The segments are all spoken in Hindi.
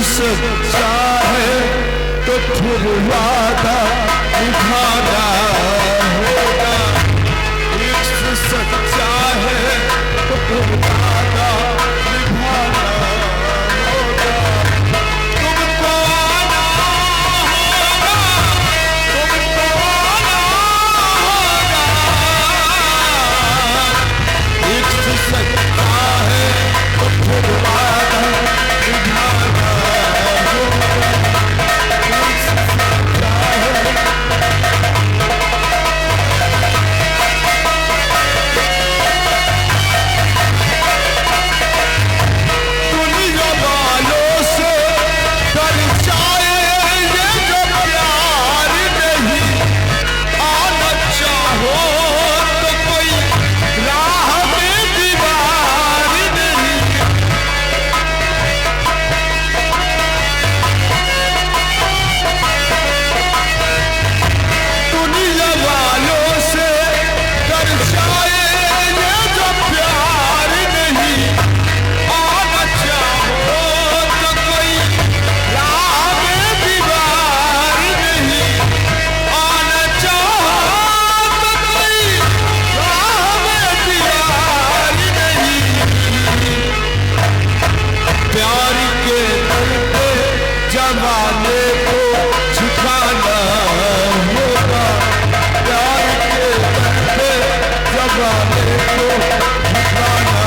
सच्चा है तो फिर वादा निभाना होगा। इश्क सच्चा है तो फिर वादा निभाना होगा। तुमको आना होगा, तुमको आना होगा। इश्क सच्चा है तो फिर वादा निभाना होगा। इश्क सच्चा है। दुनिया वालों से डर जाए ये जो प्यार नहीं, आना चाहो तो कोई राह में दीवार नहीं। दुनिया वालों से डर जाए ये जो प्यार नहीं, आना चाहो तो कोई राह में दीवार नहीं। आना चाहो तो कोई राह में दीवार नहीं। प्यार के दर पे जमाने को झुकाना होगा। प्यार के दर पे जमाने को झुकाना।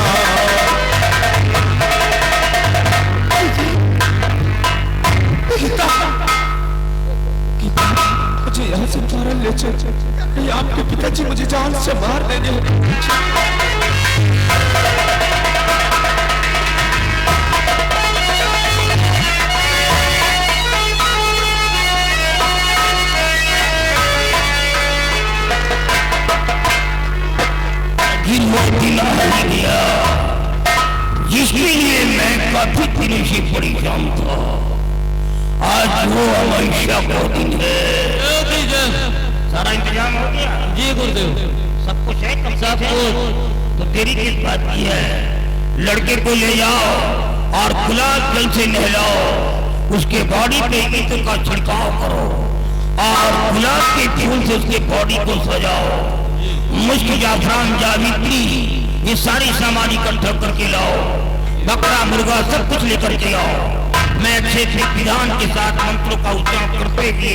मुझे यहाँ से फौरन ले चल। नहीं, आपके पिताजी मुझे जान से मार देंगे। वो दिन आ गया जिसके लिए मैं काफी दिनों से परेशान था। आज वो हमेशा को दिन है। सारा इंतजाम हो गया? जी गुरुदेव, सब कुछ है। सब कुछ। तो देरी किस बात की है? लड़के को ले जाओ और गुलाब जल से नहलाओ। उसके बॉडी पे इत्र का छिड़काव करो और गुलाब के फूल से उसके बॉडी को सजाओ। मुश्क, जाफरान, जावित्री, ये सारी सामान इकट्ठा करके लाओ। बकरा, मुर्गा सब कुछ लेकर के आओ। मैं अच्छे विधान के साथ मंत्रों का उच्चारण करते हुए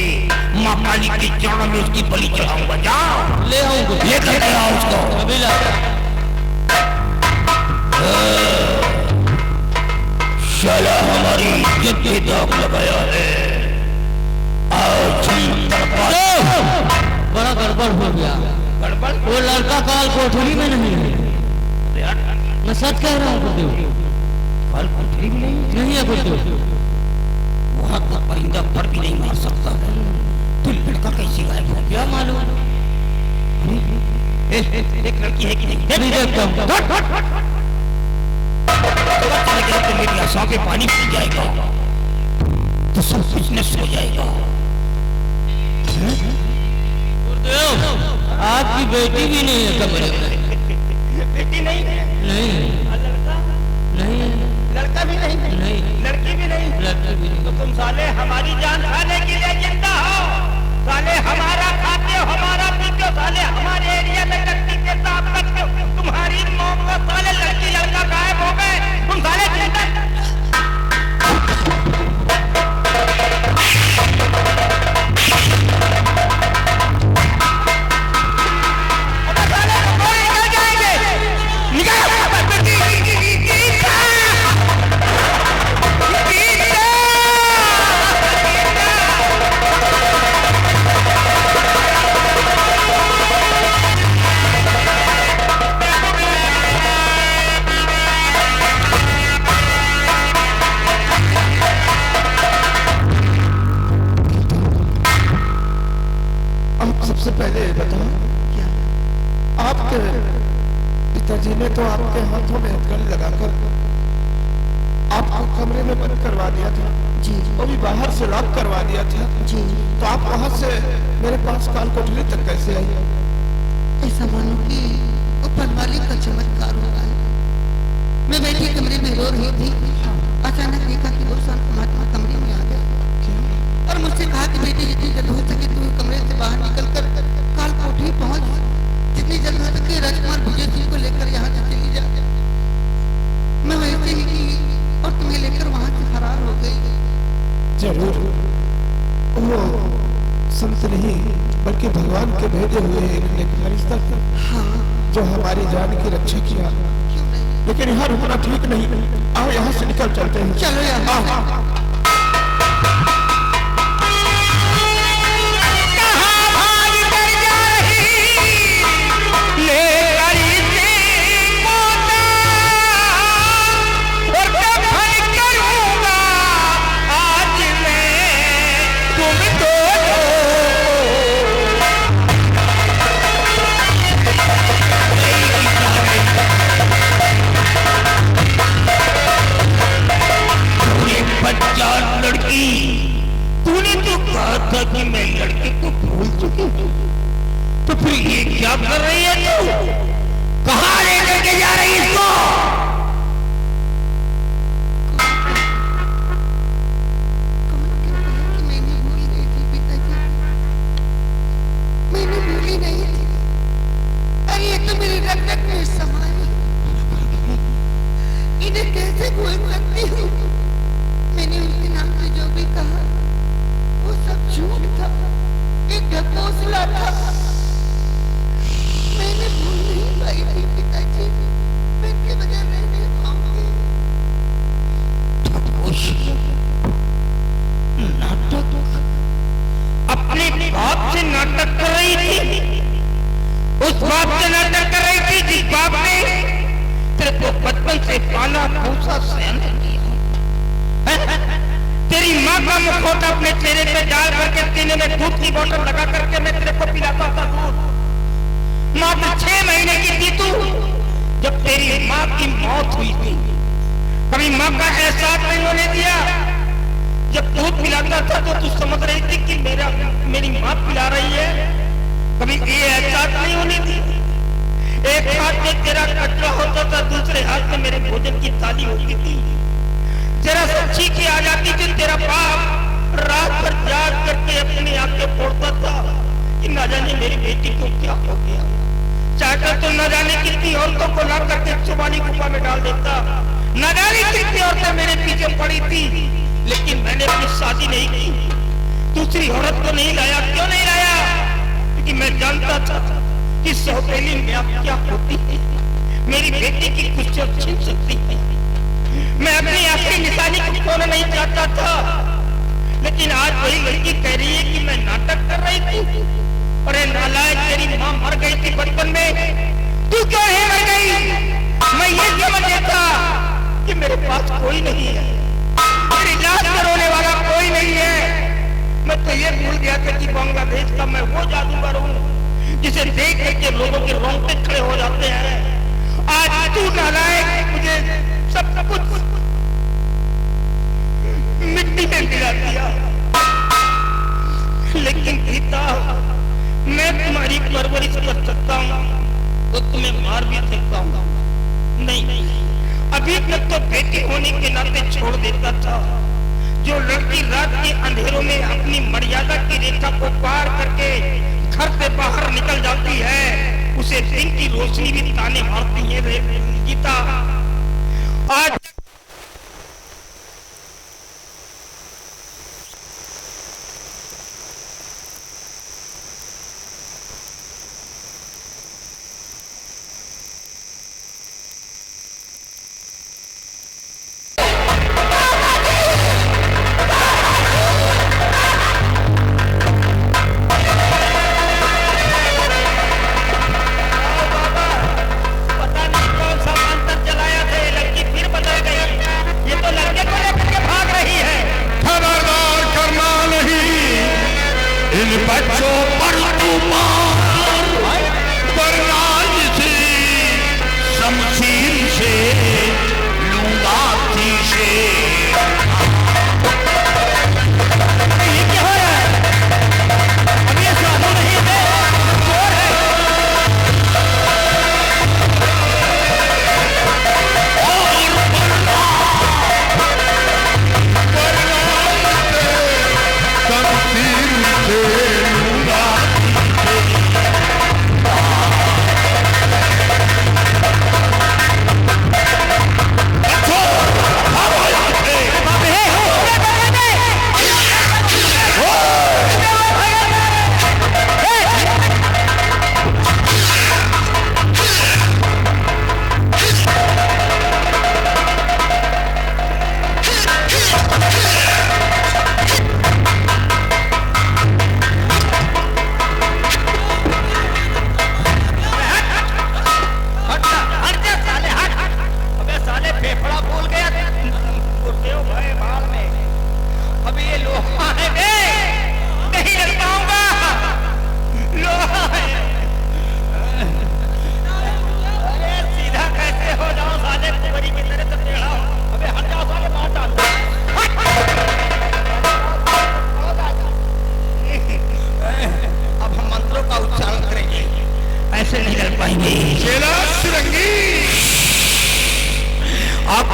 माँ काली के चरणों में उसकी बलि चढ़ाऊंगा। जाओ, ले आऊंगा। लेकर के आओ उसको। अभी ला। शाला हमारी इज्जत पे दाग लगाया है। आज बड़ा गड़बड़ हो गया। गड़बड़? वो लड़का काल कोठरी में नहीं है। मैं सच कह रहा हूँ गुरुदेव। काल कोठरी में नहीं है गुरुदेव। वहाँ का परिंदा पर भी नहीं मार सकता। तो लड़का कैसे गायब हो क्या मालूम? एक लड़की है कि नहीं? अभी देखता हूँ। तो मेरी आशा पे पानी पी जाएगा तो सब बिजनेस हो जाएगा। गुरुदेव, आपकी बेटी भी नहीं है कमरे में। बेटी नहीं है? नहीं। लड़का नहीं है। लड़का भी नहीं? नहीं। लड़की भी नहीं? लड़की भी नहीं। तो तुम साले हमारी जान खाने के लिए जिंदा हो। साले हमारा खाते हो, हमारा पीते हो। साले हमारे एरिया में लड़की के साथ रखते हो। तुम्हारी मौत में साले लड़की लड़का गायब हो गए। तुम साले जिंदा सबसे पहले बताओ, क्या आपके पिताजी ने तो आपके हाथों में हथकड़ी लगाकर आपको कमरे में बंद करवा दिया था जी, वो भी बाहर से लॉक करवा दिया था जी। तो आप वहां से मेरे पास काल कोठरी तक कैसे आई? ऐसा मानो कि ऊपर वाले का चमत्कार हो रहा है। मैं बैठी कमरे में रो रही थी, अचानक देखा कि वो संत महात्मा हमारी जान की रक्षा किया, क्यों नहीं? लेकिन यहाँ रुकना ठीक नहीं। आओ यहाँ से निकल चलते हैं। चलो यार। आओ। लड़की, तूने तो कहा था कि मैं लड़के को भूल चुकी हूँ, तो फिर ये क्या कर रही है तू? कहाँ लेकर के जा रही है इसको? कौन कहता है कि मैंने भूल गई थी पिताजी? मैंने भूली नहीं थी। अरे ये तो मेरी रग रग में समाई, इन्हें कैसे भूल सकती हूँ? मैंने उसके नाम से जो भी कहा वो सब झूठ था, एक ढकोसला था। मैंने भूल नहीं पाई थी पिताजी, मैं इनके बगैर रह नहीं पाऊंगी। नाटक? अपने बाप से नाटक कर रही थी? उस बाप से नाटक कर रही थी जिस बाप ने तेरे को बचपन से पाला पोसा सहन किया। तेरी माँ का मुखौटा अपने चेहरे पे डाल करके सीने में दूध की बोतल लगा करके मैं तेरे को पिलाता था दूध। मात्र 6 महीने की थी तू जब तेरी माँ की मौत हुई थी। कभी माँ का एहसास नहीं होने दिया। जब दूध पिलाता था तो तू समझ रही थी कि मेरी माँ पिला रही है। कभी ये एहसास नहीं होने दी। एक हाथ में तेरा कटरा होता था, दूसरे हाथ में मेरे भोजन की थाली होती थी। जरा सच्ची की आ जाती थी, तेरा बाप रात भर जाग करके अपनी आंखें फोड़ता था कि न जाने मेरी बेटी को क्या हो गया। चाहता तो न जाने कितनी औरतों को ला करके चुबानी गुफा में डाल देता, न जाने कितनी औरतें मेरे पीछे पड़ी थी, लेकिन मैंने अपनी शादी नहीं की। दूसरी औरत को नहीं लाया। क्यों नहीं लाया? क्योंकि मैं जानता था कि सौतेली में अब क्या होती है, मेरी बेटी की कुछ छीन सकती है। मैं अपनी आखिरी निशानी को खोना नहीं चाहता था, लेकिन आज वही लड़की कह रही है कि मैं नाटक कर रही थी। अरे नालायक, तेरी माँ मर गई थी बचपन में, तू क्यों है मर गई? मैं ये समझ था कि मेरे पास कोई नहीं है, मेरी लाश में रोने वाला कोई नहीं है। मैं तो ये भूल गया था कि बांग्लादेश का मैं वो जादूगर हूँ जिसे देख करके लोगों के रोंगटे खड़े हो जाते हैं। आज तू नालायक मुझे सब कुछ मिट्टी में गिरा दिया। लेकिन पिता, मैं तुम्हारी परवरिश कर सकता हूँ तो तुम्हें मार भी सकता हूँ। नहीं, अभी तक तो बेटी होने के नाते छोड़ देता था। जो लड़की रात के अंधेरों में अपनी मर्यादा की रेखा को पार करके घर से बाहर निकल जाती है, उसे दिन की रोशनी भी ताने मारती है। गीता, आज पता नहीं कौन सा मंत्र चलाया था, ये लड़की फिर बदल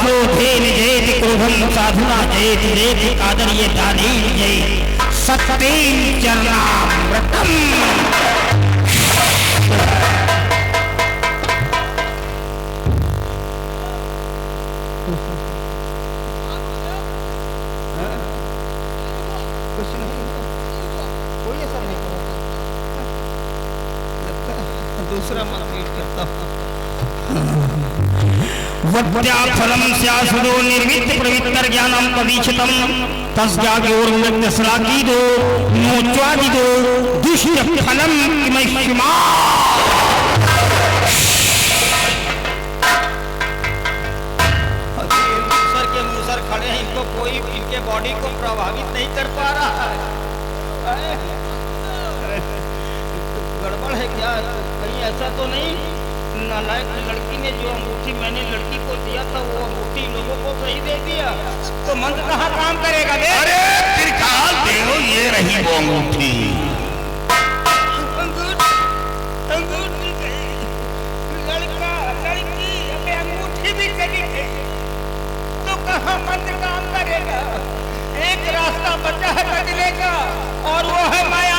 क्रोधेन जयति क्रोधम साधुना जयति जयति कादर्ये दानेन जयति सत्येन चरणामृतम्। कुछ नहीं, कोई असर नहीं पड़ा। लगता है दूसरा मंत्र यूज करता हूँ। वद्याफलम स्यासुदो निर्विद्य प्रवित्तर ज्ञानम पवीक्षितम तस्याग्योर्व्यक्त श्लाघिदो नोच्वादिदो दुष्ट फलम किमैष्मा। सर के मुसर खड़े हैं, इनको कोई इनके बॉडी को प्रभावित नहीं कर पा रहा है। गड़बड़ है क्या? कहीं ऐसा तो नहीं नालायक लड़की ने जो अंगूठी मैंने लड़की को दिया था वो अंगूठी लोगों को सही दे दिया तो मंत्र कहाँ काम करेगा? अरे त्रिकाल देव, ये रही वो अंगूठी। अंगूठी गई, लड़का लड़की अबे अंगूठी भी चली गई तो कहाँ मंत्र काम करेगा? एक रास्ता बचा है बदले का और वो है माया